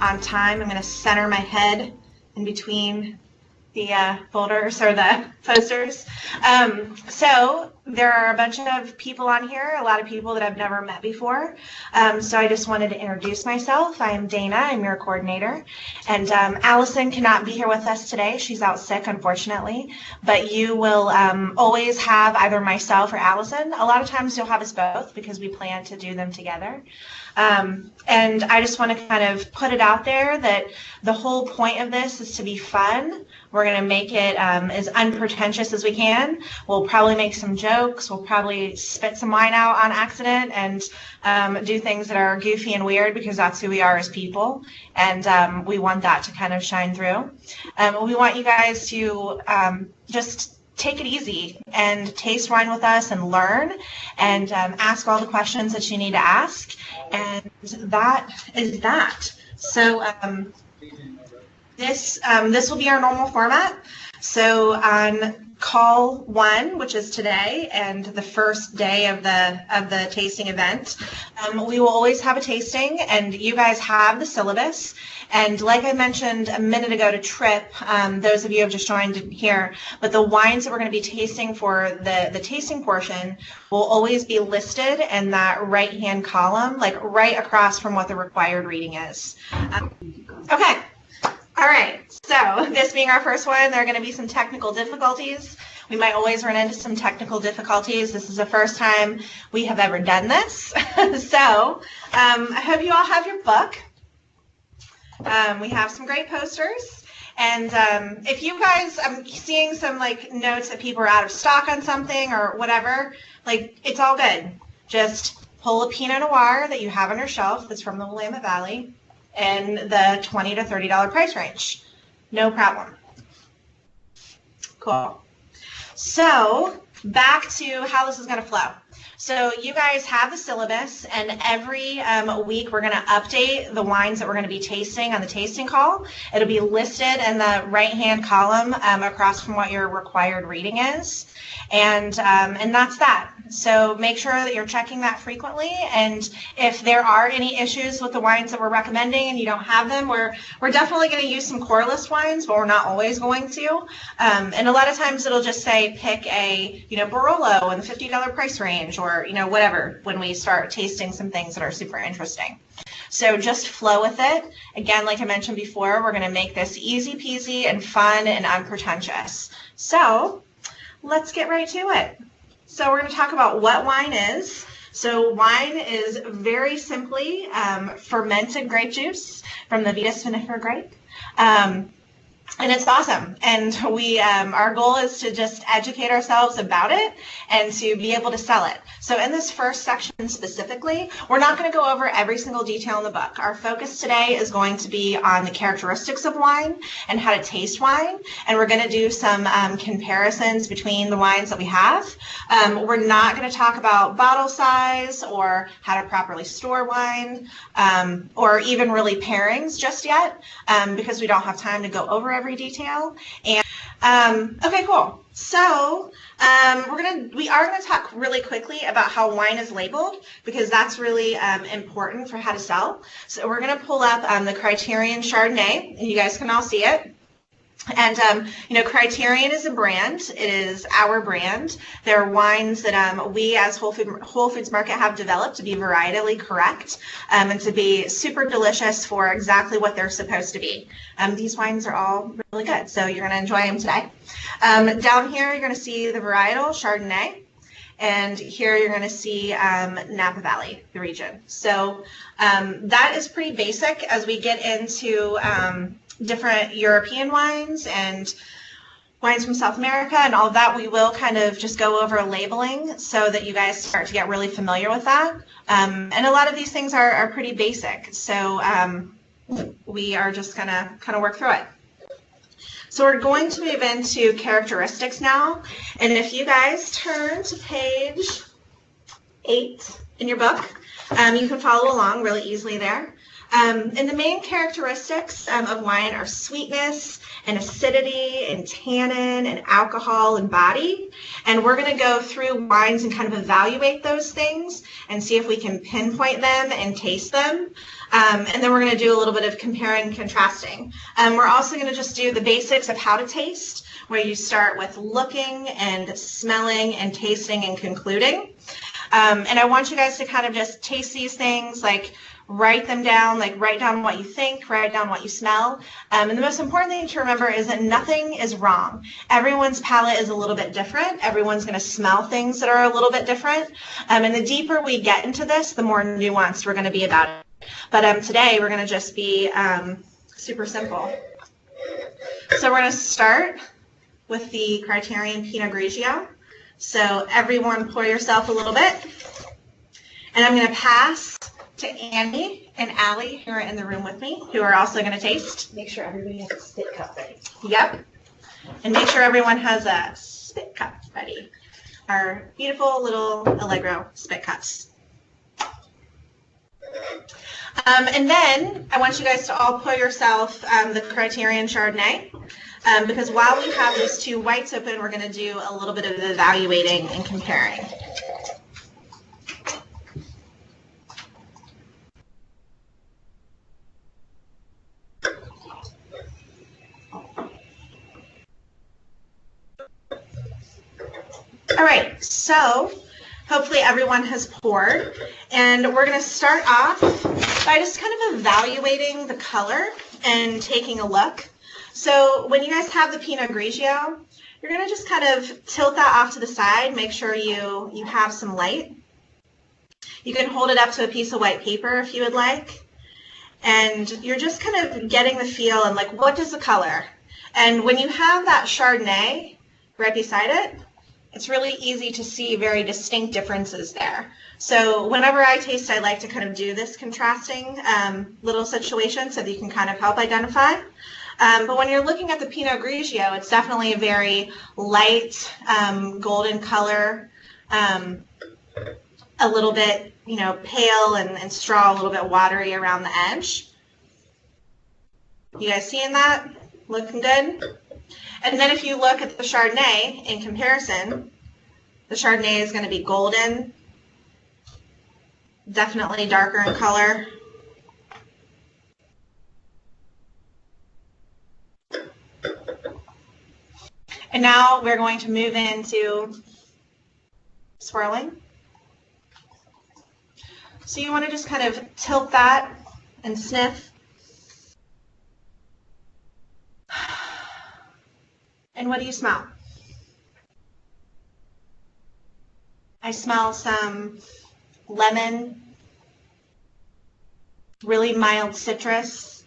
on time. I'm going to center my head in between the folders or the posters. So there are a bunch of people on here, a lot of people that I've never met before. So I just wanted to introduce myself. I am Dana, I'm your coordinator. And Allison cannot be here with us today. She's out sick, unfortunately. But you will always have either myself or Allison. A lot of times you'll have us both because we plan to do them together. And I just want to kind of put it out there that the whole point of this is to be fun. We're going to make it as unpretentious as we can. We'll probably make some jokes. We'll probably spit some wine out on accident and do things that are goofy and weird because that's who we are as people. And we want that to kind of shine through. We want you guys to just take it easy and taste wine with us and learn and ask all the questions that you need to ask. And that is that. So this will be our normal format. So on call 1, which is today and the first day of the tasting event, we will always have a tasting, and you guys have the syllabus. And like I mentioned a minute ago to Trip, those of you who have just joined here, but the wines that we're going to be tasting for the tasting portion will always be listed in that right-hand column, like right across from what the required reading is. Okay. All right. So this being our first one, there are going to be some technical difficulties. We might always run into some technical difficulties. This is the first time we have ever done this. So I hope you all have your book. We have some great posters, and if you guys, I'm seeing some like notes that people are out of stock on something or whatever, like it's all good. Just pull a Pinot Noir that you have on your shelf that's from the Willamette Valley in the $20 to $30 price range. No problem. Cool. So back to how this is going to flow. So you guys have the syllabus, and every week we're going to update the wines that we're going to be tasting on the tasting call. It'll be listed in the right-hand column across from what your required reading is, and that's that. So make sure that you're checking that frequently, and if there are any issues with the wines that we're recommending and you don't have them, we're definitely going to use some core list wines, but we're not always going to. And a lot of times it'll just say pick a Barolo in the $50 price range, or whatever, when we start tasting some things that are super interesting. So just flow with it. Again, like I mentioned before, we're going to make this easy peasy and fun and unpretentious. So let's get right to it. So we're going to talk about what wine is. So wine is very simply fermented grape juice from the Vitis vinifera grape. And it's awesome. And we, our goal is to just educate ourselves about it and to be able to sell it. So in this first section specifically, we're not going to go over every single detail in the book. Our focus today is going to be on the characteristics of wine and how to taste wine. And we're going to do some comparisons between the wines that we have. We're not going to talk about bottle size or how to properly store wine or even really pairings just yet because we don't have time to go over every detail. And okay, cool. So we are gonna talk really quickly about how wine is labeled because that's really important for how to sell. So we're gonna pull up the Criterion Chardonnay, and you guys can all see it. And Criterion is a brand. It is our brand. There are wines that we as Whole Foods Market have developed to be varietally correct and to be super delicious for exactly what they're supposed to be. These wines are all really good, so you're going to enjoy them today. Down here, you're going to see the varietal Chardonnay. And here you're going to see Napa Valley, the region. So that is pretty basic. As we get into different European wines and wines from South America and all of that, we will kind of just go over labeling so that you guys start to get really familiar with that. And a lot of these things are pretty basic. So we are just going to kind of work through it. So we're going to move into characteristics now. And if you guys turn to page 8 in your book, you can follow along really easily there. And the main characteristics of wine are sweetness and acidity and tannin and alcohol and body. And we're going to go through wines and kind of evaluate those things and see if we can pinpoint them and taste them. And then we're going to do a little bit of comparing and contrasting. We're also going to just do the basics of how to taste, where you start with looking and smelling and tasting and concluding. And I want you guys to kind of just taste these things, like write them down, like write down what you think, write down what you smell. And the most important thing to remember is that nothing is wrong. Everyone's palate is a little bit different. Everyone's going to smell things that are a little bit different. And the deeper we get into this, the more nuanced we're going to be about it. But today we're going to just be super simple. So we're going to start with the Criterion Pinot Grigio. So everyone pour yourself a little bit. And I'm going to pass to Annie and Allie, who are in the room with me, who are also going to taste. Make sure everybody has a spit cup ready. Yep. And make sure everyone has a spit cup ready. Our beautiful little Allegro spit cups. And then I want you guys to all pour yourself the Criterion Chardonnay. Because while we have these two whites open, we're going to do a little bit of evaluating and comparing. All right, so hopefully everyone has poured, and we're going to start off by just kind of evaluating the color and taking a look. So when you guys have the Pinot Grigio, you're going to just kind of tilt that off to the side, make sure you have some light. You can hold it up to a piece of white paper if you would like, and you're just kind of getting the feel and like, what does the color? And when you have that Chardonnay right beside it, it's really easy to see very distinct differences there. So whenever I taste, I like to kind of do this contrasting little situation so that you can kind of help identify. But when you're looking at the Pinot Grigio, it's definitely a very light golden color, a little bit, pale and straw, a little bit watery around the edge. You guys seeing that? Looking good? And then if you look at the Chardonnay in comparison, the Chardonnay is going to be golden, definitely darker in color. And now we're going to move into swirling. So you want to just kind of tilt that and sniff. And what do you smell? I smell some lemon, really mild citrus.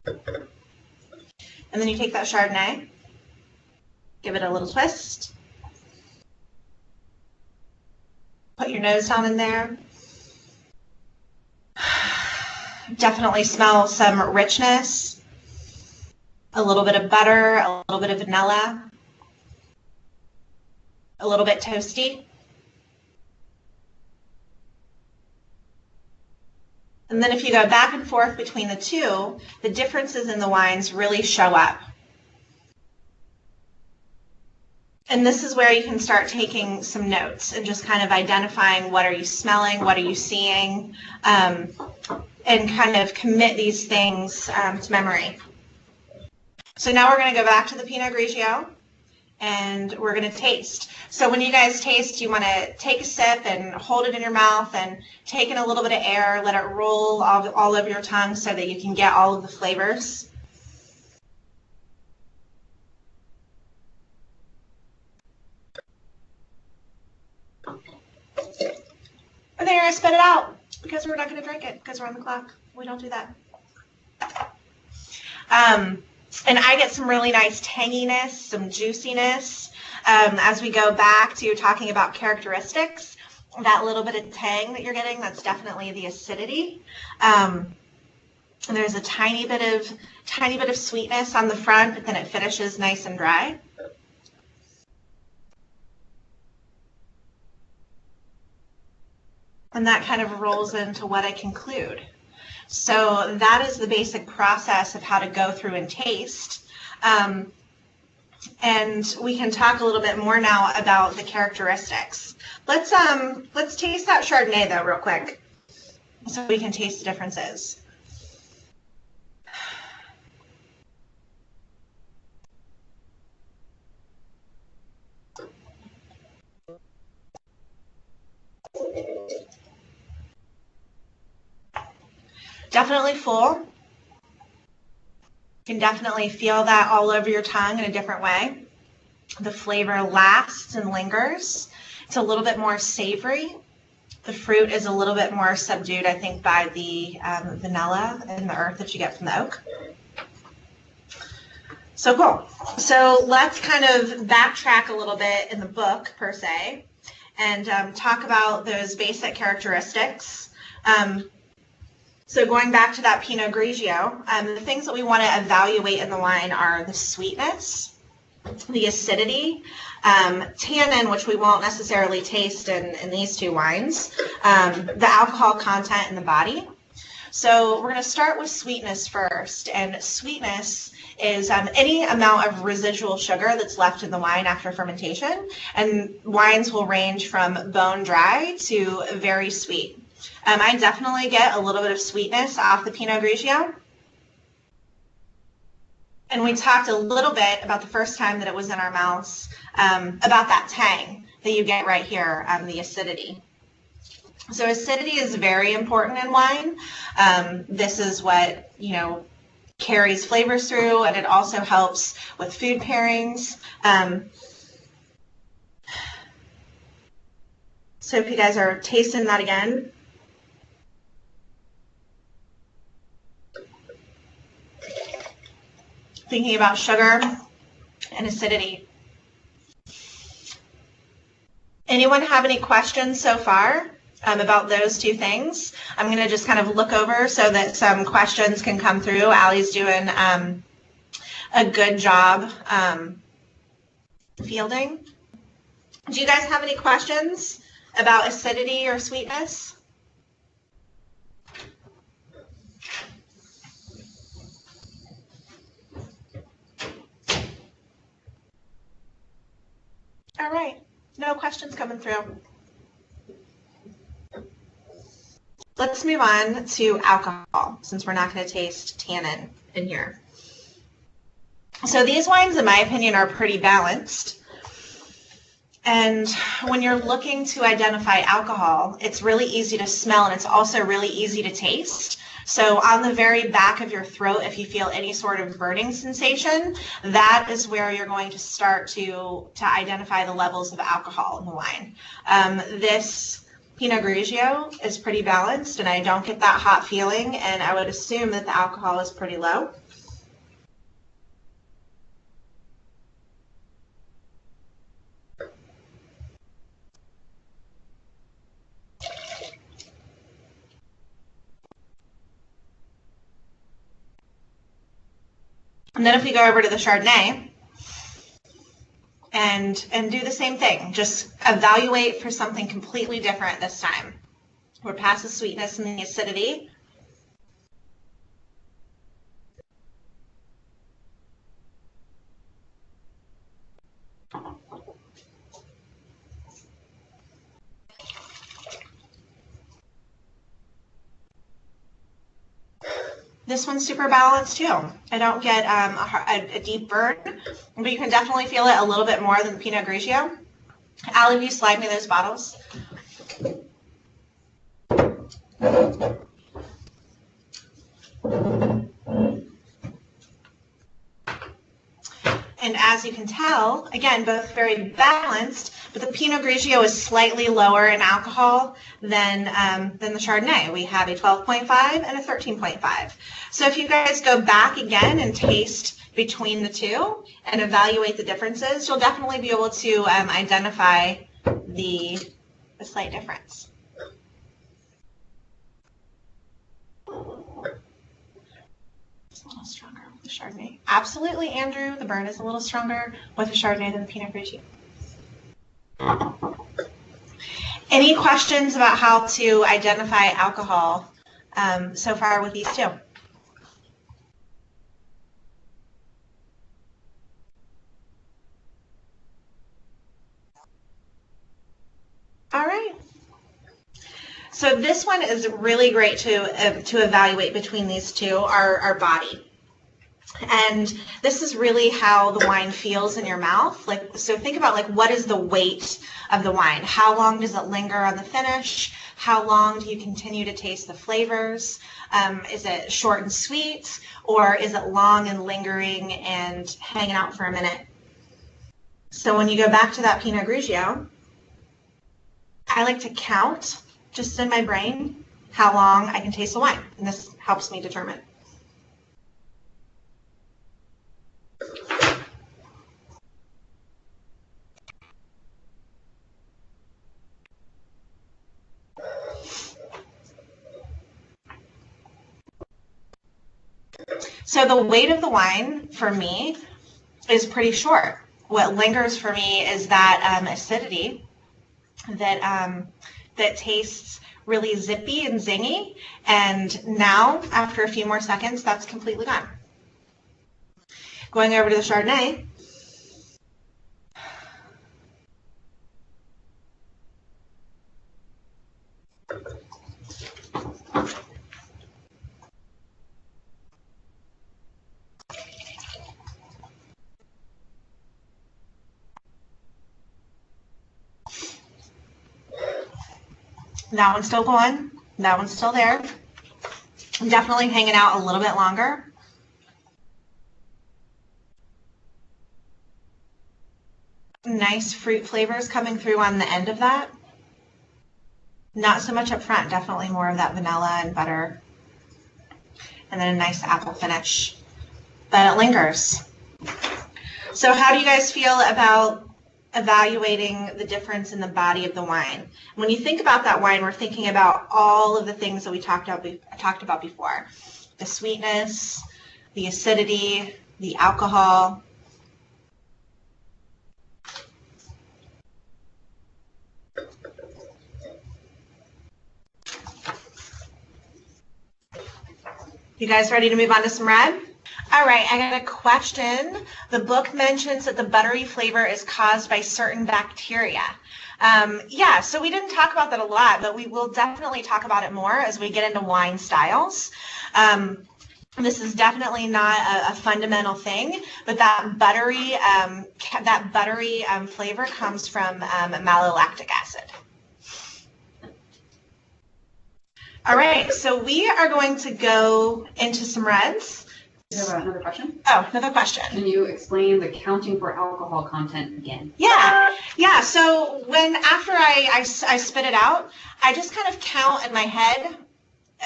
And then you take that Chardonnay, give it a little twist, put your nose down in there. Definitely smell some richness, a little bit of butter, a little bit of vanilla, a little bit toasty. And then if you go back and forth between the two, the differences in the wines really show up. And this is where you can start taking some notes and just kind of identifying what are you smelling, what are you seeing, and kind of commit these things to memory. So now we're going to go back to the Pinot Grigio, and we're going to taste. So when you guys taste, you want to take a sip and hold it in your mouth and take in a little bit of air, let it roll all over your tongue so that you can get all of the flavors. And then you're going to spit it out because we're not going to drink it because we're on the clock. We don't do that. And I get some really nice tanginess, some juiciness. As we go back to talking about characteristics, that little bit of tang that you're getting, that's definitely the acidity. And there's a tiny bit of sweetness on the front, but then it finishes nice and dry. And that kind of rolls into what I conclude. So that is the basic process of how to go through and taste. And we can talk a little bit more now about the characteristics. Let's taste that Chardonnay though real quick, so we can taste the differences. Definitely full. You can definitely feel that all over your tongue in a different way. The flavor lasts and lingers. It's a little bit more savory. The fruit is a little bit more subdued, I think, by the vanilla and the earth that you get from the oak. So cool. So let's kind of backtrack a little bit in the book, per se, and talk about those basic characteristics. So going back to that Pinot Grigio, the things that we want to evaluate in the wine are the sweetness, the acidity, tannin, which we won't necessarily taste in these two wines, the alcohol content in the body. So we're going to start with sweetness first, and sweetness is any amount of residual sugar that's left in the wine after fermentation, and wines will range from bone dry to very sweet. I definitely get a little bit of sweetness off the Pinot Grigio. And we talked a little bit about the first time that it was in our mouths, about that tang that you get right here, the acidity. So acidity is very important in wine. This is what, carries flavors through, and it also helps with food pairings. So if you guys are tasting that again. Thinking about sugar and acidity. Anyone have any questions so far about those two things? I'm going to just kind of look over so that some questions can come through. Allie's doing a good job fielding. Do you guys have any questions about acidity or sweetness? All right, no questions coming through. Let's move on to alcohol, since we're not going to taste tannin in here. So these wines, in my opinion, are pretty balanced. And when you're looking to identify alcohol, it's really easy to smell, and it's also really easy to taste. So on the very back of your throat, if you feel any sort of burning sensation, that is where you're going to start to identify the levels of alcohol in the wine. This Pinot Grigio is pretty balanced, and I don't get that hot feeling, and I would assume that the alcohol is pretty low. And then if we go over to the Chardonnay and do the same thing, just evaluate for something completely different this time. We're past the sweetness and the acidity. This one's super balanced too. I don't get a deep burn, but you can definitely feel it a little bit more than the Pinot Grigio. Allie, will you slide me those bottles? And as you can tell, again, both very balanced, but the Pinot Grigio is slightly lower in alcohol than the Chardonnay. We have a 12.5 and a 13.5. So if you guys go back again and taste between the two and evaluate the differences, you'll definitely be able to identify the slight difference. It's a little stronger with the Chardonnay. Absolutely, Andrew. The burn is a little stronger with the Chardonnay than the Pinot Grigio. Any questions about how to identify alcohol so far with these two? All right. So this one is really great to evaluate between these two, our body. And this is really how the wine feels in your mouth. Like, so think about, like, what is the weight of the wine? How long does it linger on the finish? How long do you continue to taste the flavors? Is it short and sweet, or is it long and lingering and hanging out for a minute? So when you go back to that Pinot Grigio, I like to count just in my brain how long I can taste the wine, and this helps me determine. So the weight of the wine for me is pretty short. What lingers for me is that acidity that tastes really zippy and zingy, and now after a few more seconds that's completely gone. Going over to the Chardonnay, that one's still going, that one's still there. I'm definitely hanging out a little bit longer. Nice fruit flavors coming through on the end of that. Not so much up front, definitely more of that vanilla and butter. And then a nice apple finish. But it lingers. So how do you guys feel about evaluating the difference in the body of the wine? When you think about that wine, we're thinking about all of the things that we talked about before. The sweetness, the acidity, the alcohol. You guys ready to move on to some red? All right, I got a question. The book mentions that the buttery flavor is caused by certain bacteria. Yeah, so we didn't talk about that a lot, but we will definitely talk about it more as we get into wine styles. This is definitely not a fundamental thing, but that buttery flavor comes from malolactic acid. All right, so we are going to go into some reds. You have another question? Oh, another question. Can you explain the counting for alcohol content again? Yeah. So after I spit it out, I just kind of count in my head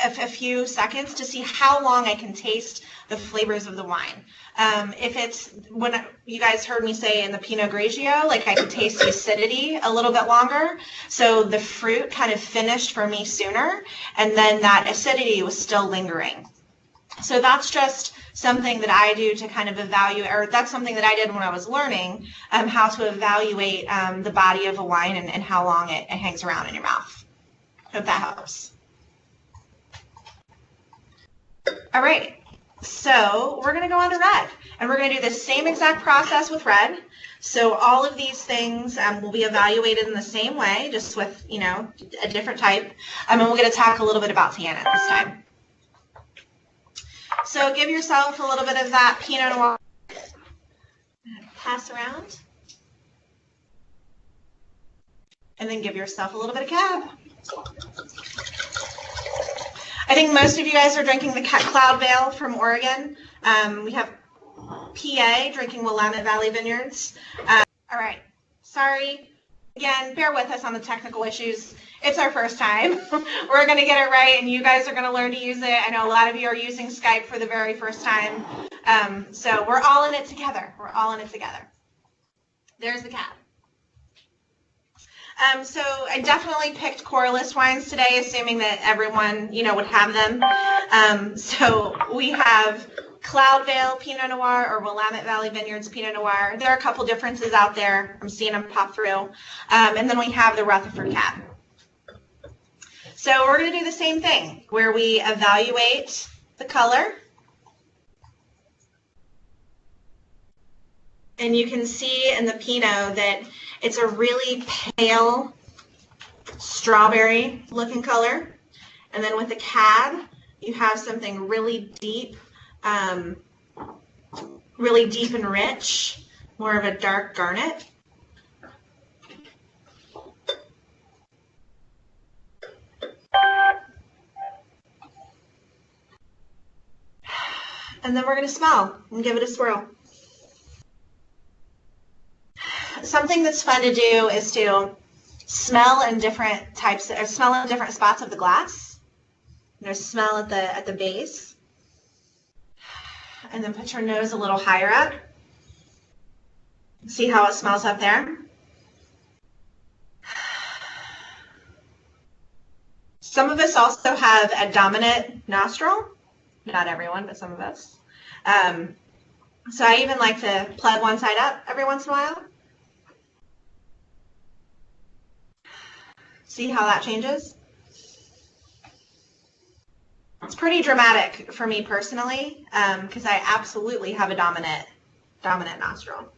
a few seconds to see how long I can taste the flavors of the wine. If it's when you guys heard me say in the Pinot Grigio, like I could taste the acidity a little bit longer. So the fruit kind of finished for me sooner, and then that acidity was still lingering. So that's just something that I do to kind of evaluate, or that's something that I did when I was learning how to evaluate the body of a wine and how long it hangs around in your mouth. Hope that helps. All right, so we're going to go on to red, and we're going to do the same exact process with red. So all of these things will be evaluated in the same way, just with, a different type. And we're going to talk a little bit about tannin this time. So give yourself a little bit of that Pinot Noir. Pass around. And then give yourself a little bit of Cab. I think most of you guys are drinking the Cloud Vale from Oregon. We have PA drinking Willamette Valley Vineyards. All right, sorry. Again, bear with us on the technical issues. It's our first time. We're going to get it right, and you guys are going to learn to use it. I know a lot of you are using Skype for the very first time. So we're all in it together. We're all in it together. There's the Cab. So I definitely picked correless wines today, assuming that everyone, would have them. So we have Cloud Vale Pinot Noir or Willamette Valley Vineyards Pinot Noir. There are a couple differences out there. I'm seeing them pop through. And then we have the Rutherford Cab. So we're going to do the same thing where we evaluate the color. And you can see in the Pinot that it's a really pale strawberry looking color. And then with the Cab, you have something really deep and rich, more of a dark garnet. And then we're going to smell and give it a swirl. Something that's fun to do is to smell in different spots of the glass. Smell at the base. And then put your nose a little higher up. See how it smells up there? Some of us also have a dominant nostril. Not everyone, but some of us. So I even like to plug one side up every once in a while. See how that changes? It's pretty dramatic for me personally, because I absolutely have a dominant nostril.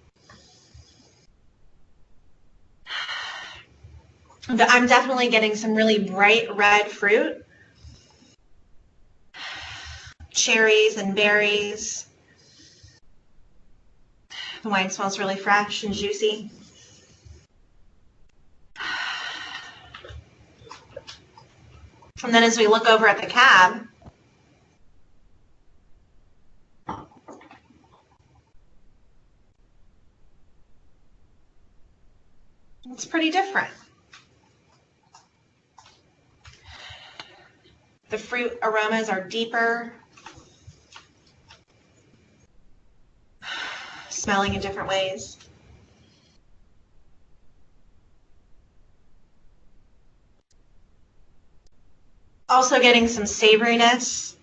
But I'm definitely getting some really bright red fruit. Cherries and berries. The wine smells really fresh and juicy. And then as we look over at the Cab, it's pretty different. The fruit aromas are deeper, smelling in different ways. Also getting some savoriness,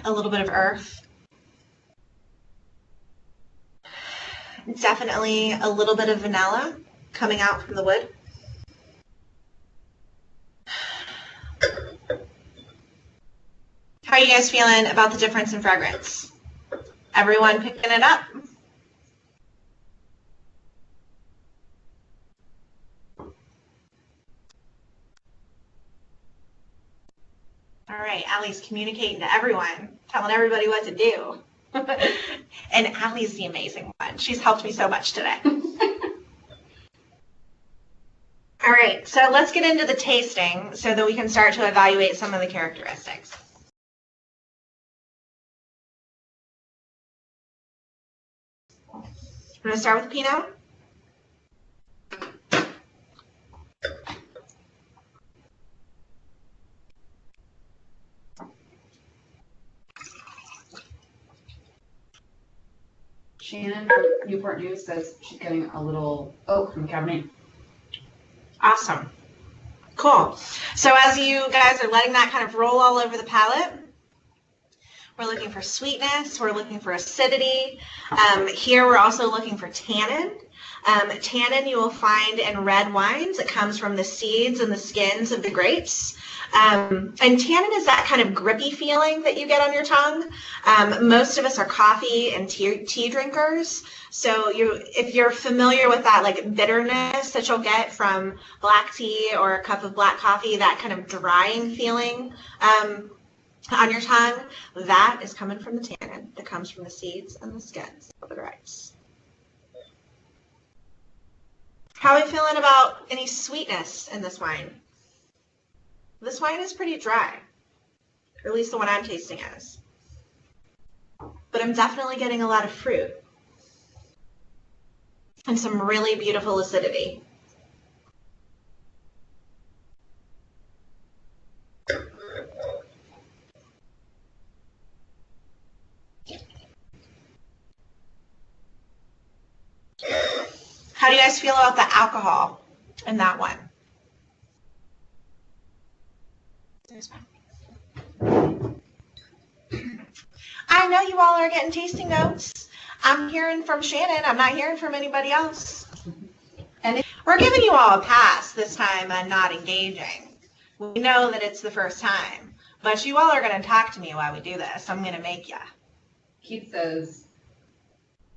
a little bit of earth. Definitely a little bit of vanilla coming out from the wood. How are you guys feeling about the difference in fragrance? Everyone picking it up? All right, Allie's communicating to everyone, telling everybody what to do. And Allie's the amazing one. She's helped me so much today. All right, so let's get into the tasting so that we can start to evaluate some of the characteristics. I'm going to start with Pinot. Shannon from Newport News says she's getting a little oak from Cabernet. Awesome. Cool. So as you guys are letting that kind of roll all over the palate, we're looking for sweetness. We're looking for acidity. Here we're also looking for tannin. Tannin you will find in red wines. It comes from the seeds and the skins of the grapes. And tannin is that kind of grippy feeling that you get on your tongue. Most of us are coffee and tea drinkers. So if you're familiar with that like bitterness that you'll get from black tea or a cup of black coffee, that kind of drying feeling on your tongue, that is coming from the tannin that comes from the seeds and the skins of the grapes. How are we feeling about any sweetness in this wine? This wine is pretty dry, or at least the one I'm tasting is. But I'm definitely getting a lot of fruit and some really beautiful acidity. How do you guys feel about the alcohol in that one? I know you all are getting tasting notes. I'm hearing from Shannon. I'm not hearing from anybody else. We're giving you all a pass this time on not engaging. We know that it's the first time, but you all are going to talk to me while we do this. I'm going to make you. Keith says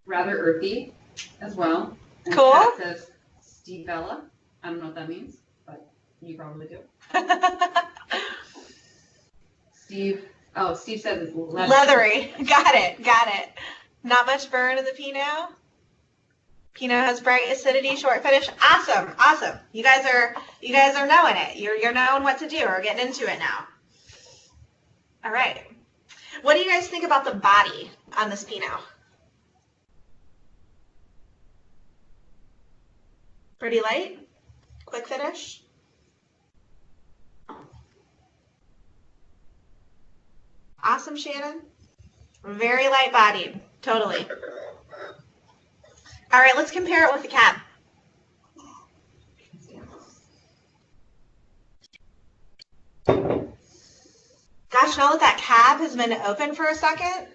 rather earthy as well. And Cool. Pat says Steve Bella. I don't know what that means, but you probably do. Steve says it's Leathery. Got it. Not much burn in the Pinot. Pinot has bright acidity, short finish. Awesome. You guys are knowing it. You're knowing what to do. We're getting into it now. All right. What do you guys think about the body on this Pinot? Pretty light? Quick finish? Awesome, Shannon. Very light bodied. Totally. All right, let's compare it with the cab. Gosh, now that cab has been open for a second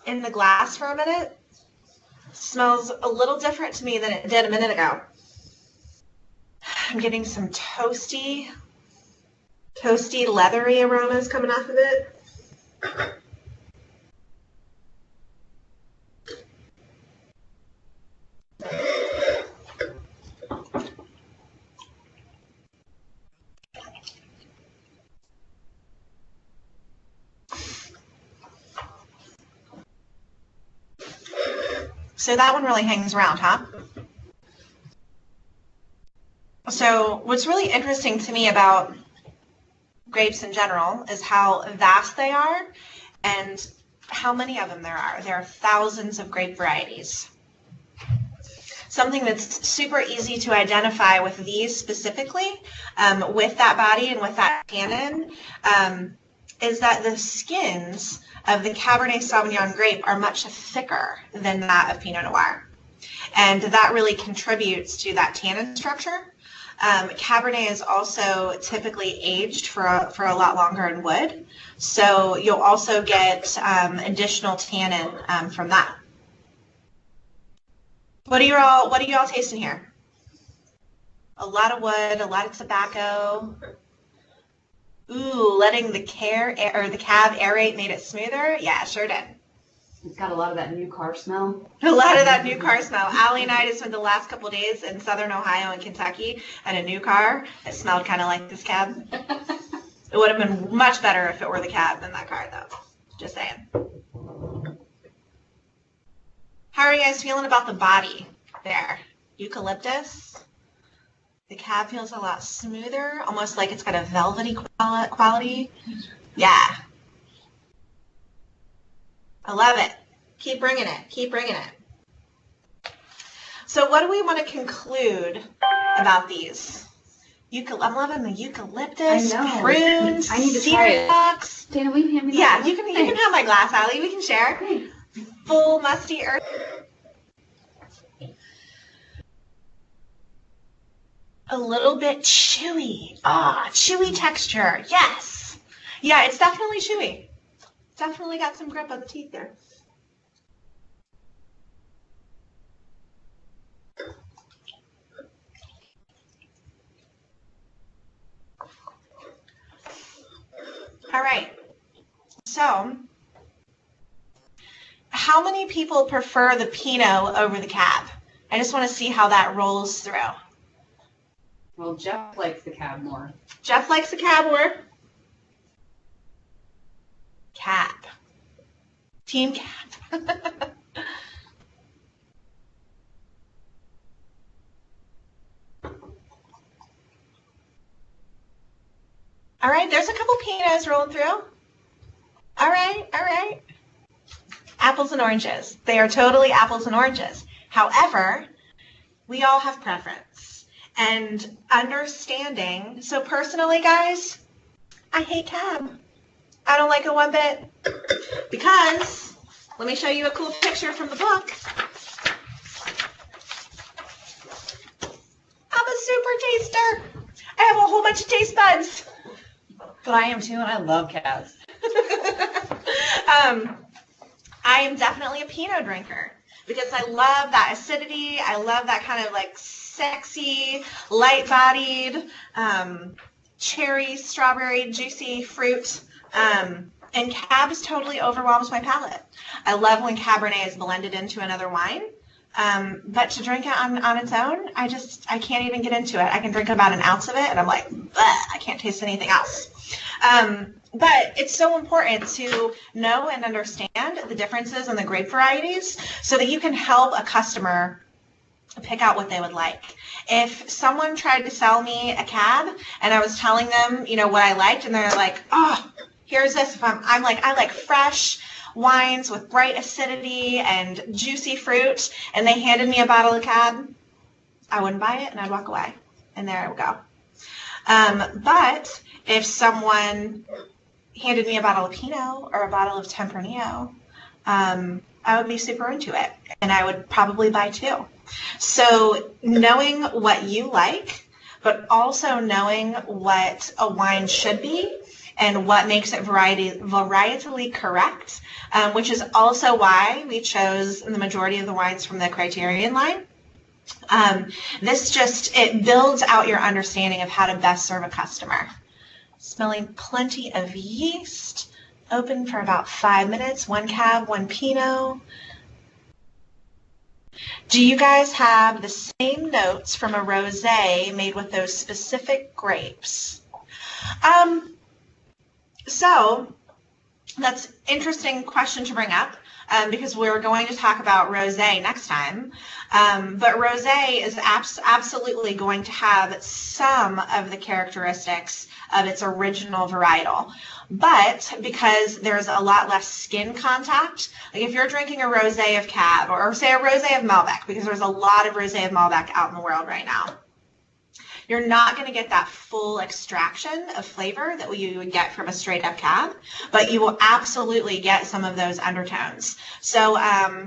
in the glass for a minute, smells a little different to me than it did a minute ago. I'm getting some toasty, leathery aromas coming off of it. So that one really hangs around, huh? So what's really interesting to me about grapes in general is how vast they are and how many of them there are. There are thousands of grape varieties. Something that's super easy to identify with these specifically, with that body and with that tannin, is that the skins of the Cabernet Sauvignon grape are much thicker than that of Pinot Noir. And that really contributes to that tannin structure. Cabernet is also typically aged for a lot longer in wood. So you'll also get additional tannin from that. What are you all tasting here? A lot of wood, a lot of tobacco. Ooh, letting the cab aerate made it smoother? Yeah, sure did. It's got a lot of that new car smell. A lot of that new car smell. Allie and I just spent the last couple of days in southern Ohio and Kentucky and a new car. It smelled kind of like this cab. It would have been much better if it were the cab than that car, though. Just saying. How are you guys feeling about the body there? Eucalyptus? The cab feels a lot smoother, almost like it's got a velvety quality. Yeah. I love it. Keep bringing it. So what do we want to conclude about these? I'm loving the eucalyptus, prunes, I need to cedar try it. box. Dana, will you hand me that? Yeah, you can have my glass, Allie. We can share. Thanks. Full musty earth. A little bit chewy. Chewy texture. Yes. Yeah, it's definitely chewy. Definitely got some grip on the teeth there. All right. So, how many people prefer the Pinot over the Cab? I just want to see how that rolls through. Well, Jeff likes the cab more. Jeff likes the Cab more. Cab. Team Cab. All right, there's a couple Pinots rolling through. All right. Apples and oranges. They are totally apples and oranges. However, we all have preference. And understanding, so personally, guys, I hate Cab. I don't like it one bit. Because, let me show you a cool picture from the book. I'm a super taster. I have a whole bunch of taste buds. But I am too, and I love cabs. I am definitely a Pinot drinker because I love that acidity. I love that kind of like sexy, light-bodied, cherry, strawberry, juicy fruit. And Cabs totally overwhelms my palate. I love when Cabernet is blended into another wine. But to drink it on its own, I can't even get into it. I can drink about an ounce of it, and I'm like, I can't taste anything else. But it's so important to know and understand the differences in the grape varieties so that you can help a customer pick out what they would like. If someone tried to sell me a Cab and I was telling them, what I liked, and they're like, oh, here's this. If I'm like, I like fresh wines with bright acidity and juicy fruit, and they handed me a bottle of Cab, I wouldn't buy it and I'd walk away. And there I would go. But if someone handed me a bottle of Pinot or a bottle of Tempranillo, I would be super into it, and I would probably buy two. So knowing what you like, but also knowing what a wine should be and what makes it varietally correct, which is also why we chose the majority of the wines from the Criterion line. It builds out your understanding of how to best serve a customer. Smelling plenty of yeast, open for about 5 minutes, 1 Cab, 1 Pinot. Do you guys have the same notes from a rosé made with those specific grapes? So that's an interesting question to bring up because we're going to talk about rosé next time. But rosé is absolutely going to have some of the characteristics of its original varietal. But because there's a lot less skin contact, like if you're drinking a rosé of Cab or say a rosé of Malbec, because there's a lot of rosé of Malbec out in the world right now, you're not going to get that full extraction of flavor that you would get from a straight up Cab, but you will absolutely get some of those undertones. So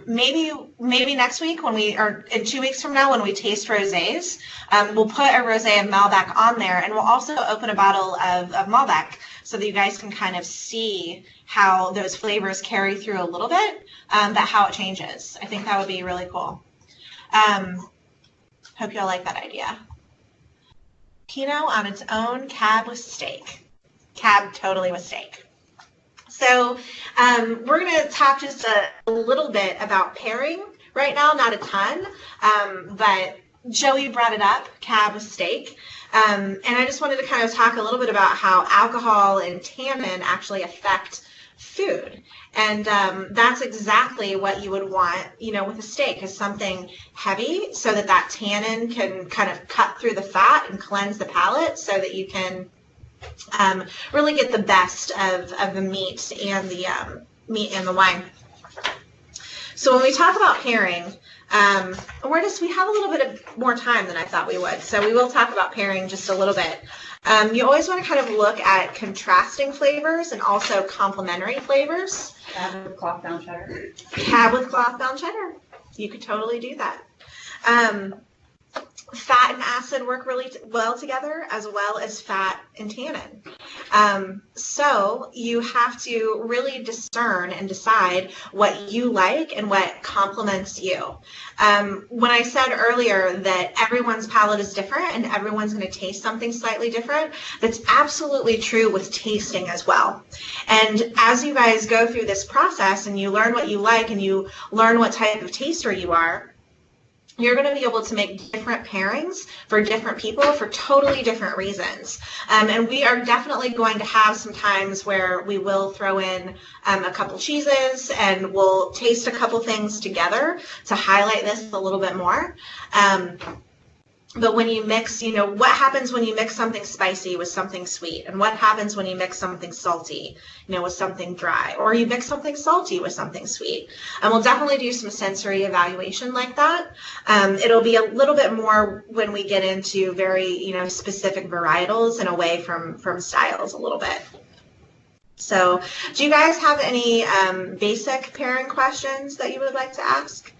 maybe next week or in 2 weeks from now when we taste rosés, we'll put a rosé of Malbec on there, and we'll also open a bottle of Malbec so that you guys can kind of see how those flavors carry through a little bit, but how it changes. I think that would be really cool. Hope y'all like that idea. Pinot on its own, Cab with steak. Cab totally with steak. So we're going to talk just a little bit about pairing right now, not a ton, but Joey brought it up, Cab with steak. And I just wanted to kind of talk a little bit about how alcohol and tannin actually affect food. And that's exactly what you would want, with a steak, is something heavy so that tannin can kind of cut through the fat and cleanse the palate so that you can really get the best of the meat and the wine. So when we talk about pairing, we have a little bit more time than I thought we would. So we will talk about pairing just a little bit. You always want to kind of look at contrasting flavors and also complementary flavors. Cab with cloth-bound cheddar. Cab with cloth-bound cheddar. You could totally do that. Fat and acid work really well together, as well as fat and tannin. So you have to really discern and decide what you like and what complements you. When I said earlier that everyone's palate is different and everyone's going to taste something slightly different, that's absolutely true with tasting as well. And as you guys go through this process and you learn what you like and you learn what type of taster you are, you're going to be able to make different pairings for different people for totally different reasons. And we are definitely going to have some times where we will throw in a couple cheeses and we'll taste a couple things together to highlight this a little bit more. But when you mix, what happens when you mix something spicy with something sweet? And what happens when you mix something salty, with something dry? Or you mix something salty with something sweet? And we'll definitely do some sensory evaluation like that. It'll be a little bit more when we get into very, specific varietals and away from styles a little bit. So do you guys have any basic pairing questions that you would like to ask?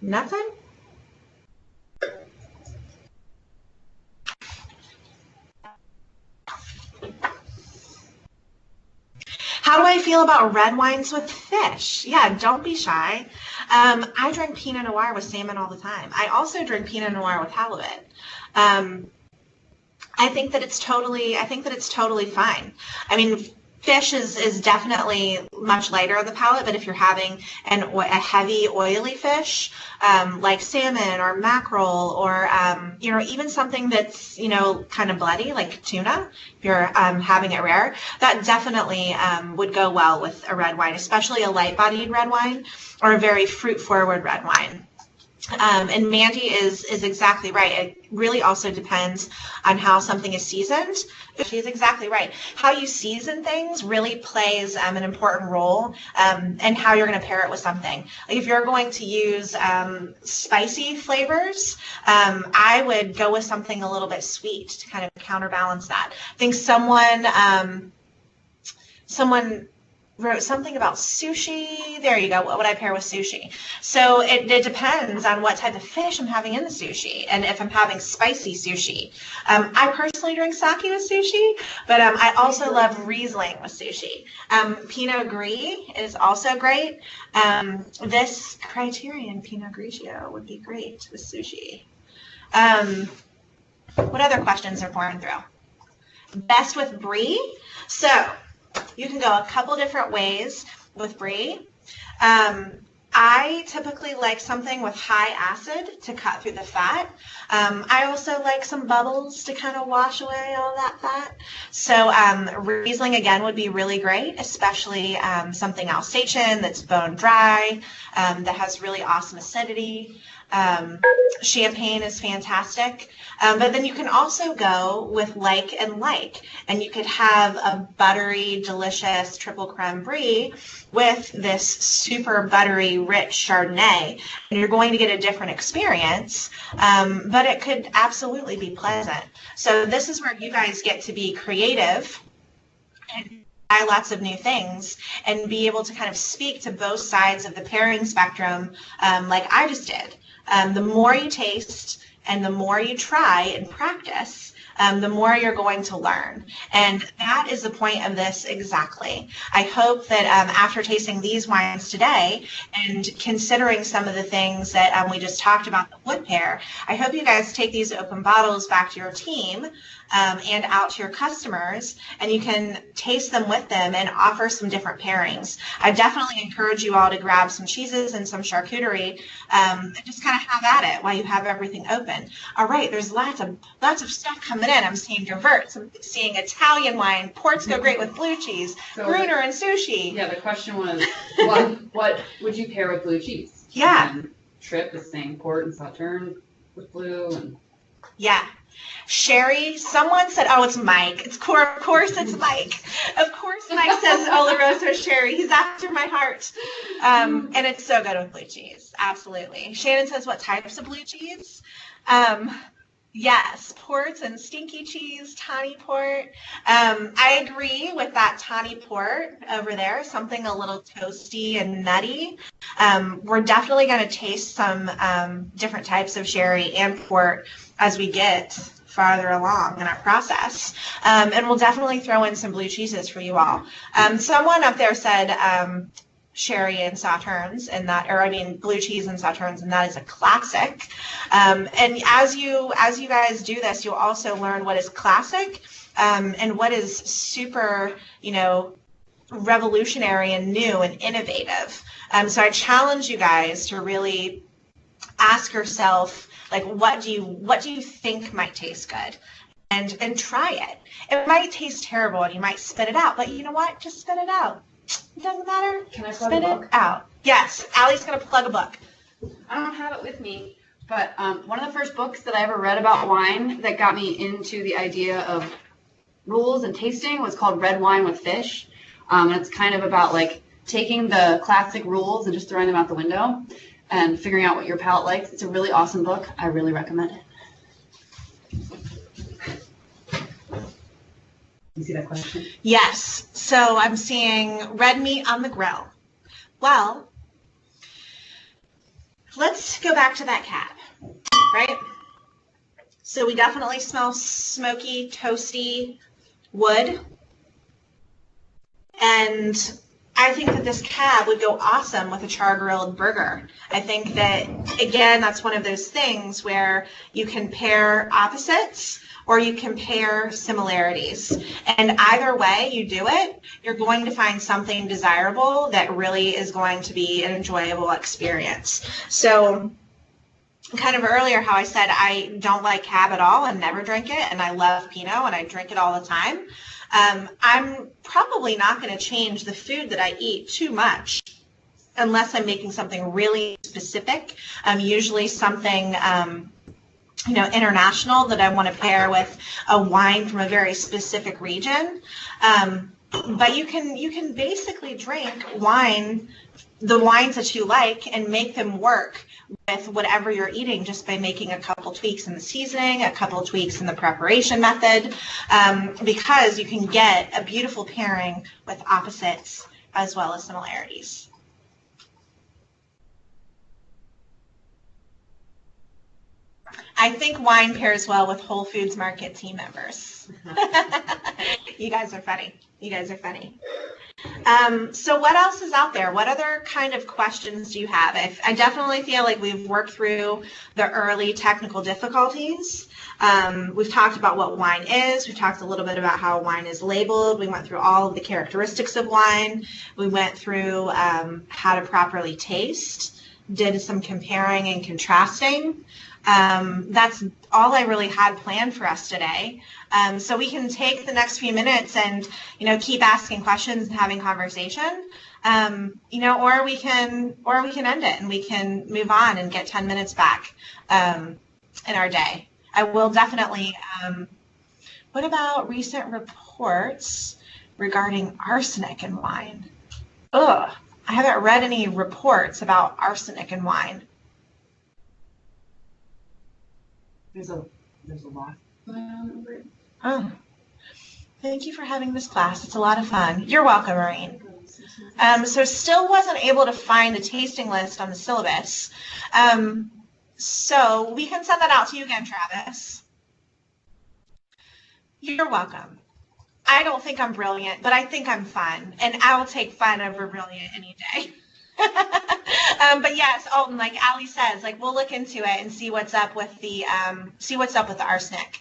Nothing? feel about red wines with fish? Yeah, don't be shy. I drink Pinot Noir with salmon all the time. I also drink Pinot Noir with halibut. I think that it's totally fine. I mean, fish is definitely much lighter on the palate, but if you're having a heavy, oily fish, like salmon or mackerel, or even something that's kind of bloody, like tuna, if you're having it rare, that definitely would go well with a red wine, especially a light-bodied red wine or a very fruit-forward red wine. And Mandy is exactly right. It really also depends on how something is seasoned. She's exactly right. How you season things really plays an important role in how you're going to pair it with something. Like if you're going to use spicy flavors, I would go with something a little bit sweet to kind of counterbalance that. I think someone wrote something about sushi. There you go. What would I pair with sushi? So it depends on what type of fish I'm having in the sushi, and if I'm having spicy sushi. I personally drink sake with sushi, but I also love Riesling with sushi. Pinot Gris is also great. This Criterion Pinot Grigio would be great with sushi. What other questions are pouring through? Best with brie? So you can go a couple different ways with brie. I typically like something with high acid to cut through the fat. I also like some bubbles to kind of wash away all that fat. So Riesling, again, would be really great, especially something Alsatian that's bone dry, that has really awesome acidity. Champagne is fantastic. But then you can also go with like and like, and you could have a buttery, delicious triple creme brie with this super buttery, rich Chardonnay, and you're going to get a different experience, but it could absolutely be pleasant. So this is where you guys get to be creative and try lots of new things and be able to kind of speak to both sides of the pairing spectrum, like I just did. The more you taste and the more you try and practice, the more you're going to learn. And that is the point of this exactly. I hope that after tasting these wines today and considering some of the things that we just talked about, the wood pair, I hope you guys take these open bottles back to your team and out to your customers, and you can taste them with them and offer some different pairings. I definitely encourage you all to grab some cheeses and some charcuterie and just kind of have at it while you have everything open. All right, there's lots of stuff coming in. I'm seeing desserts. I'm seeing Italian wine. Ports go great with blue cheese. So Gruner and sushi. Yeah, the question was, what would you pair with blue cheese? Yeah. And Trip is saying port and Sauterne with blue. And yeah. Sherry, someone said, oh, it's Mike. Of course it's Mike. Of course Mike says Oloroso Sherry. He's after my heart. And it's so good with blue cheese. Absolutely. Shannon says, what types of blue cheese? Yes, ports and stinky cheese, tawny port. I agree with that tawny port over there, something a little toasty and nutty. We're definitely going to taste some different types of sherry and port as we get farther along in our process. And we'll definitely throw in some blue cheeses for you all. Someone up there said sherry and sauternes, and that, or I mean blue cheese and sauternes, and that is a classic. And as you guys do this, you'll also learn what is classic and what is super, revolutionary and new and innovative. So I challenge you guys to really ask yourself, like, what do you think might taste good? And try it. It might taste terrible and you might spit it out, but you know what? Just spit it out. It doesn't matter. Can I plug spit a book? It out. Yes, Allie's going to plug a book. I don't have it with me, but one of the first books that I ever read about wine that got me into the idea of rules and tasting was called Red Wine with Fish. And it's kind of about like taking the classic rules and just throwing them out the window and figuring out what your palate likes. It's a really awesome book. I really recommend it. You see that question? Yes. So I'm seeing red meat on the grill. Well, let's go back to that cap, right? So we definitely smell smoky, toasty wood. And I think that this cab would go awesome with a char-grilled burger. I think that, again, that's one of those things where you can pair opposites or you can pair similarities. And either way you do it, you're going to find something desirable that really is going to be an enjoyable experience. So kind of earlier how I said I don't like cab at all and never drink it, and I love Pinot and I drink it all the time. I'm probably not going to change the food that I eat too much unless I'm making something really specific. Usually something, international that I want to pair with a wine from a very specific region. But you can basically drink wine, the wines that you like, and make them work with whatever you're eating just by making a couple tweaks in the seasoning, a couple tweaks in the preparation method, because you can get a beautiful pairing with opposites as well as similarities. I think wine pairs well with Whole Foods Market team members. You guys are funny. You guys are funny. So what else is out there? What other kind of questions do you have? I definitely feel like we've worked through the early technical difficulties. We've talked about what wine is. We've talked a little bit about how wine is labeled. We went through all of the characteristics of wine. We went through how to properly taste, did some comparing and contrasting. That's all I really had planned for us today. So we can take the next few minutes and, keep asking questions and having conversation, or we can end it and we can move on and get 10 minutes back in our day. I will definitely, what about recent reports regarding arsenic in wine? Ugh, I haven't read any reports about arsenic in wine. There's a lot. Oh, thank you for having this class. It's a lot of fun. You're welcome, Maureen. So still wasn't able to find the tasting list on the syllabus. So we can send that out to you again, Travis. You're welcome. I don't think I'm brilliant, but I think I'm fun, and I will take fun over brilliant any day. But yes, Alton, like Allie says, we'll look into it and see what's up with the arsenic.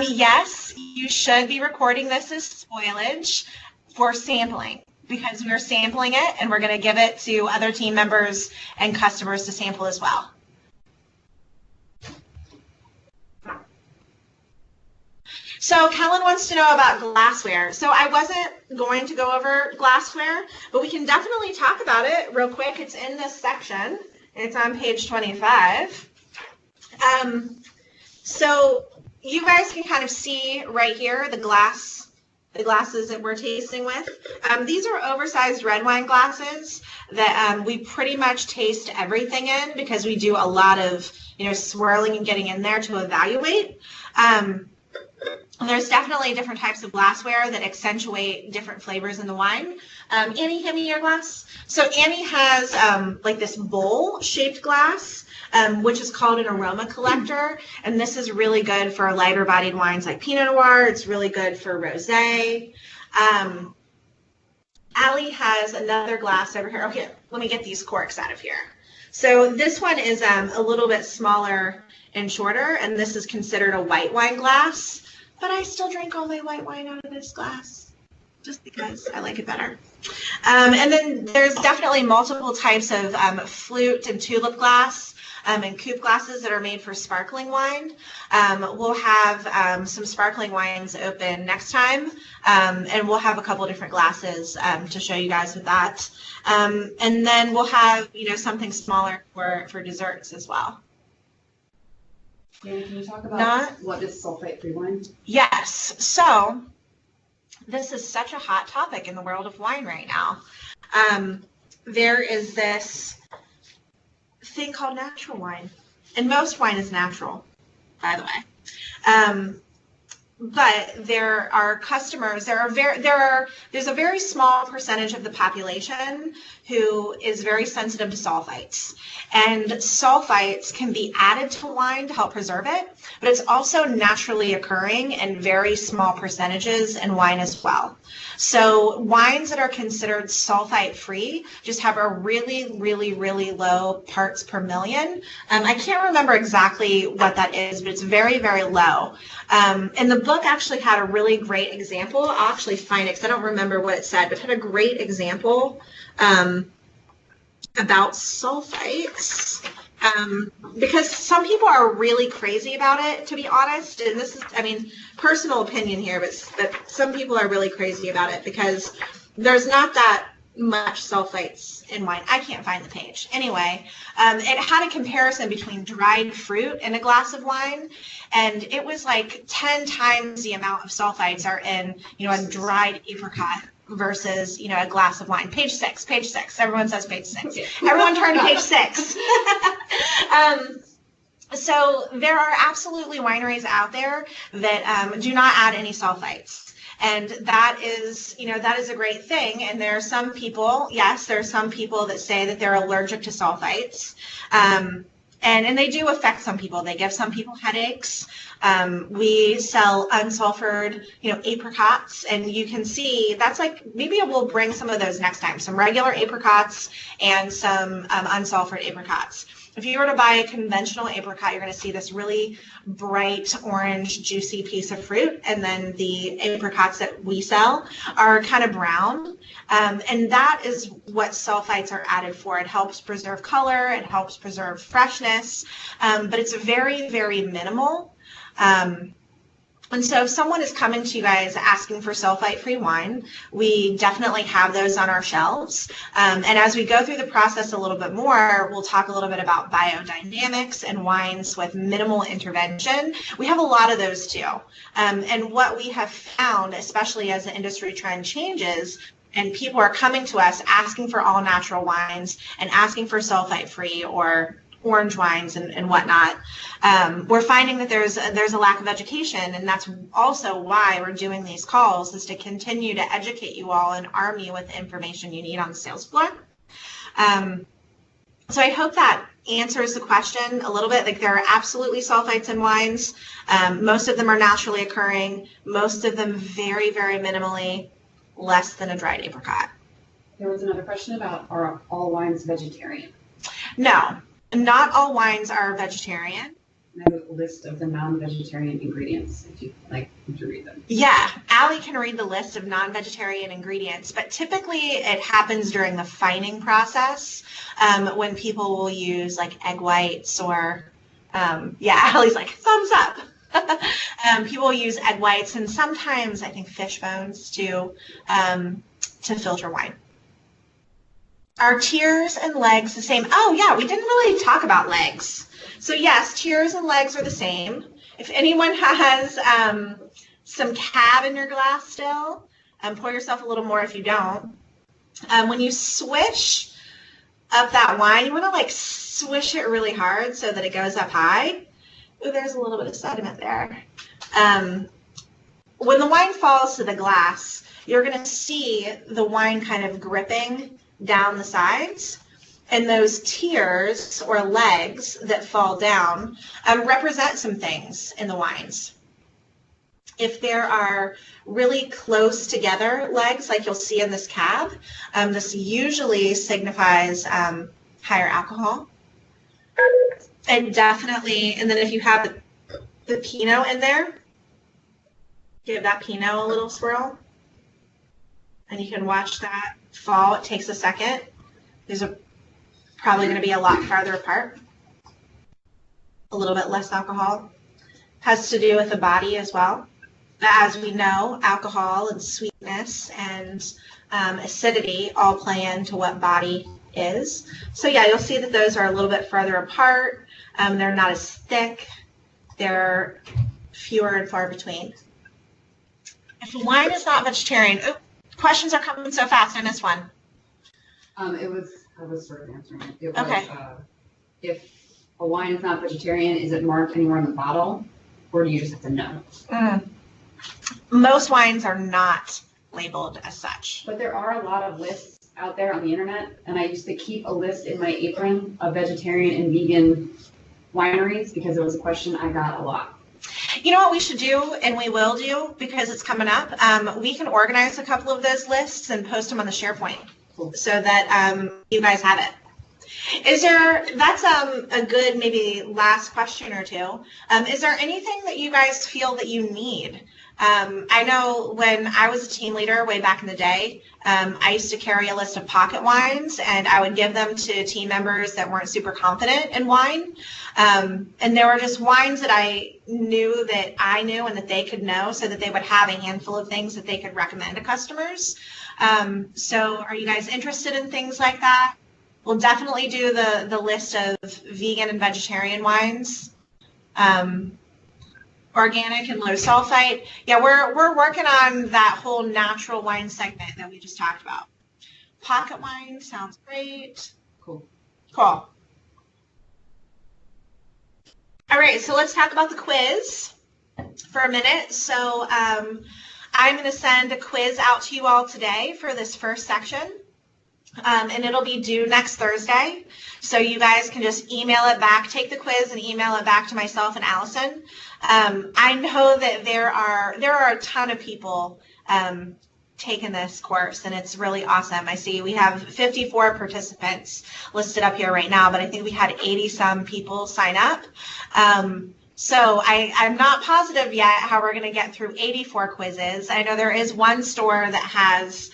Yes, you should be recording this as spoilage for sampling, because we're sampling it and we're going to give it to other team members and customers to sample as well. So Kellen wants to know about glassware. So I wasn't going to go over glassware, but we can definitely talk about it real quick. It's in this section. It's on page 25. So you guys can kind of see right here the glasses that we're tasting with. These are oversized red wine glasses that we pretty much taste everything in, because we do a lot of swirling and getting in there to evaluate. There's definitely different types of glassware that accentuate different flavors in the wine. Annie, hand me your glass. So Annie has this bowl-shaped glass, which is called an aroma collector, and this is really good for lighter-bodied wines like Pinot Noir. It's really good for rosé. Allie has another glass over here. Okay, let me get these corks out of here. So this one is a little bit smaller and shorter, and this is considered a white wine glass. But I still drink all my white wine out of this glass, just because I like it better. And then there's definitely multiple types of flute and tulip glass and coupe glasses that are made for sparkling wine. We'll have some sparkling wines open next time, and we'll have a couple different glasses to show you guys with that. And then we'll have something smaller for desserts as well. Can you talk about what is sulfite-free wine? Yes. So this is such a hot topic in the world of wine right now. There is this thing called natural wine, and most wine is natural, by the way. But there are customers. There's a very small percentage of the population who is very sensitive to sulfites. And sulfites can be added to wine to help preserve it, but it's also naturally occurring in very small percentages in wine as well. So wines that are considered sulfite-free just have a really, really, really low parts per million. I can't remember exactly what that is, but it's very, very low. And the book actually had a really great example. I'll actually find it because I don't remember what it said, but it had a great example about sulfites. Because some people are really crazy about it, to be honest. And this is, I mean, personal opinion here, but some people are really crazy about it because there's not that much sulfites in wine. I can't find the page. Anyway, it had a comparison between dried fruit in a glass of wine, and it was like 10 times the amount of sulfites are in, a dried apricot versus, a glass of wine. Page six. Everyone says page 6. Everyone turn to page 6. So there are absolutely wineries out there that do not add any sulfites. And that is a great thing. And there are some people, that say that they're allergic to sulfites. And they do affect some people. They give some people headaches. We sell unsulfured, apricots, and you can see that's like, maybe we'll bring some of those next time, some regular apricots and some unsulfured apricots. If you were to buy a conventional apricot, you're going to see this really bright orange, juicy piece of fruit, and then the apricots that we sell are kind of brown, and that is what sulfites are added for. It helps preserve color, it helps preserve freshness, but it's very, very minimal. And so if someone is coming to you guys asking for sulfite-free wine, we definitely have those on our shelves. And as we go through the process a little bit more, we'll talk a little bit about biodynamics and wines with minimal intervention. We have a lot of those too. And what we have found, especially as the industry trend changes, and people are coming to us asking for all natural wines and asking for sulfite-free or orange wines and whatnot, we're finding that there's a lack of education, and that's also why we're doing these calls, is to continue to educate you all and arm you with the information you need on the sales floor. So I hope that answers the question a little bit. Like, there are absolutely sulfites in wines. Most of them are naturally occurring. Most of them very, very minimally, less than a dried apricot. There was another question about, are all wines vegetarian? No. Not all wines are vegetarian. I have a list of the non-vegetarian ingredients if you'd like to read them. Yeah, Allie can read the list of non-vegetarian ingredients, but typically it happens during the fining process when people will use like egg whites or, Allie's like, thumbs up. People will use egg whites and sometimes I think fish bones to filter wine. Are tears and legs the same? Oh yeah, we didn't really talk about legs. So yes, tears and legs are the same. If anyone has some cab in your glass still, pour yourself a little more if you don't. When you swish up that wine, you want to like swish it really hard so that it goes up high. Ooh, there's a little bit of sediment there. When the wine falls to the glass, you're going to see the wine kind of gripping down the sides, and those tears or legs that fall down represent some things in the wines. If there are really close together legs, like you'll see in this cab, this usually signifies higher alcohol. And definitely, and then if you have the Pinot in there, give that Pinot a little swirl, and you can watch that fall. It takes a second. These are probably going to be a lot farther apart. A little bit less alcohol. Has to do with the body as well. As we know, alcohol and sweetness and acidity all play into what body is. So yeah, you'll see that those are a little bit farther apart. They're not as thick. They're fewer and far between. If wine is not vegetarian, questions are coming so fast. I missed one. I was sort of answering it. It was, okay. If a wine is not vegetarian, is it marked anywhere on the bottle, or do you just have to know? Most wines are not labeled as such. But there are a lot of lists out there on the internet, and I used to keep a list in my apron of vegetarian and vegan wineries because it was a question I got a lot. You know what we should do, and we will do, because it's coming up? We can organize a couple of those lists and post them on the SharePoint so that you guys have it. That's a good maybe last question or two. Is there anything that you guys feel that you need? I know when I was a team leader way back in the day, I used to carry a list of pocket wines, and I would give them to team members that weren't super confident in wine. And there were just wines that I knew that I knew and that they could know, so that they would have a handful of things that they could recommend to customers. So are you guys interested in things like that? We'll definitely do the list of vegan and vegetarian wines. Organic and low sulfite. Yeah, we're working on that whole natural wine segment that we just talked about. Pocket wine sounds great. Cool. All right, so let's talk about the quiz for a minute. So I'm going to send a quiz out to you all today for this first section. And it'll be due next Thursday. So you guys can just email it back, take the quiz and email it back to myself and Allison. I know that there are a ton of people taking this course, and it's really awesome. I see we have 54 participants listed up here right now, but I think we had 80 some people sign up. So I'm not positive yet how we're going to get through 84 quizzes. I know there is one store that has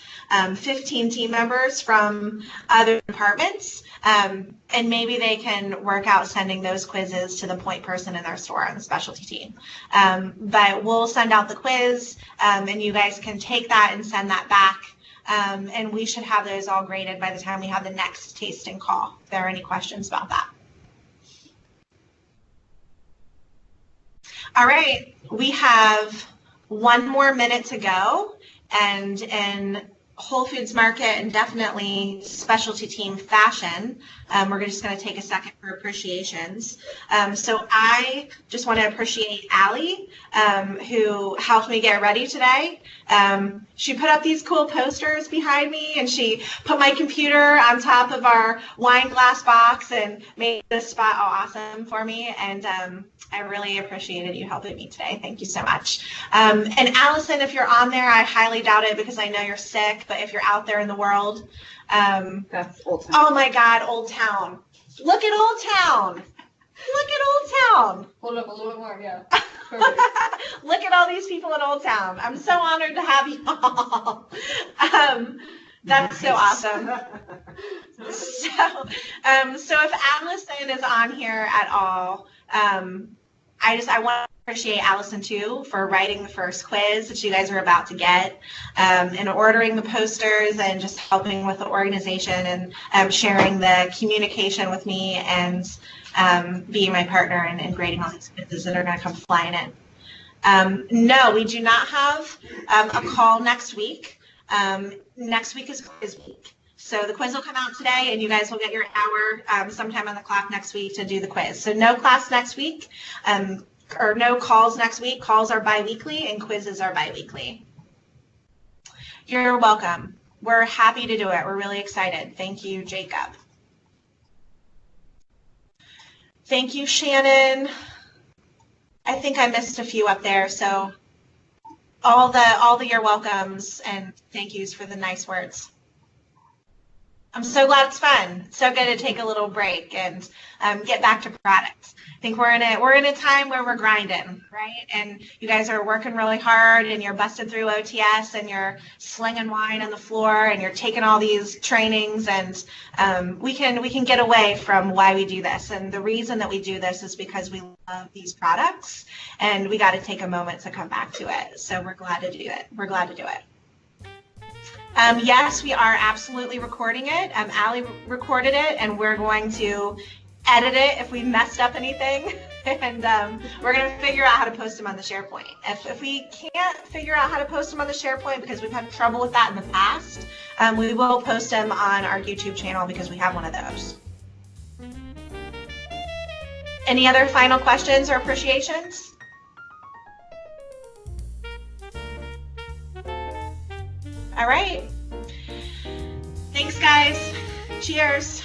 15 team members from other departments, and maybe they can work out sending those quizzes to the point person in their store on the specialty team. But we'll send out the quiz, and you guys can take that and send that back, and we should have those all graded by the time we have the next tasting call, if there are any questions about that. All right, we have one more minute to go, and in Whole Foods Market and definitely specialty team fashion, we're just going to take a second for appreciations. So I just want to appreciate Allie, who helped me get ready today. She put up these cool posters behind me, and she put my computer on top of our wine glass box and made this spot all awesome for me. And I really appreciated you helping me today. Thank you so much. And Allison, if you're on there, I highly doubt it because I know you're sick, but if you're out there in the world, That's Old Town. oh my God, Old Town. Look at Old Town. Look at Old Town. Hold up a little more, yeah. Look at all these people in Old Town. I'm so honored to have you all. That's so awesome. So if Allison is on here at all, I want to appreciate Allison too for writing the first quiz that you guys are about to get, and ordering the posters and just helping with the organization and sharing the communication with me and being my partner and grading all these quizzes that are going to come flying in. No, we do not have a call next week. Next week is quiz week. So the quiz will come out today, and you guys will get your hour sometime on the clock next week to do the quiz. So no class next week, or no calls next week. Calls are bi-weekly, and quizzes are bi-weekly. You're welcome. We're happy to do it. We're really excited. Thank you, Jacob. Thank you, Shannon. I think I missed a few up there, so all the you're welcomes and thank yous for the nice words. I'm so glad it's fun. It's so good to take a little break and get back to products. I think we're in a time where we're grinding, right? And you guys are working really hard, and you're busting through OTS, and you're slinging wine on the floor, and you're taking all these trainings, and we can get away from why we do this. And the reason that we do this is because we love these products, and we got to take a moment to come back to it. So we're glad to do it. We're glad to do it. Yes, we are absolutely recording it. Allie recorded it, and we're going to edit it if we messed up anything, and we're going to figure out how to post them on the SharePoint. If we can't figure out how to post them on the SharePoint because we've had trouble with that in the past, we will post them on our YouTube channel because we have one of those. Any other final questions or appreciations? All right. Thanks, guys. guys. Cheers.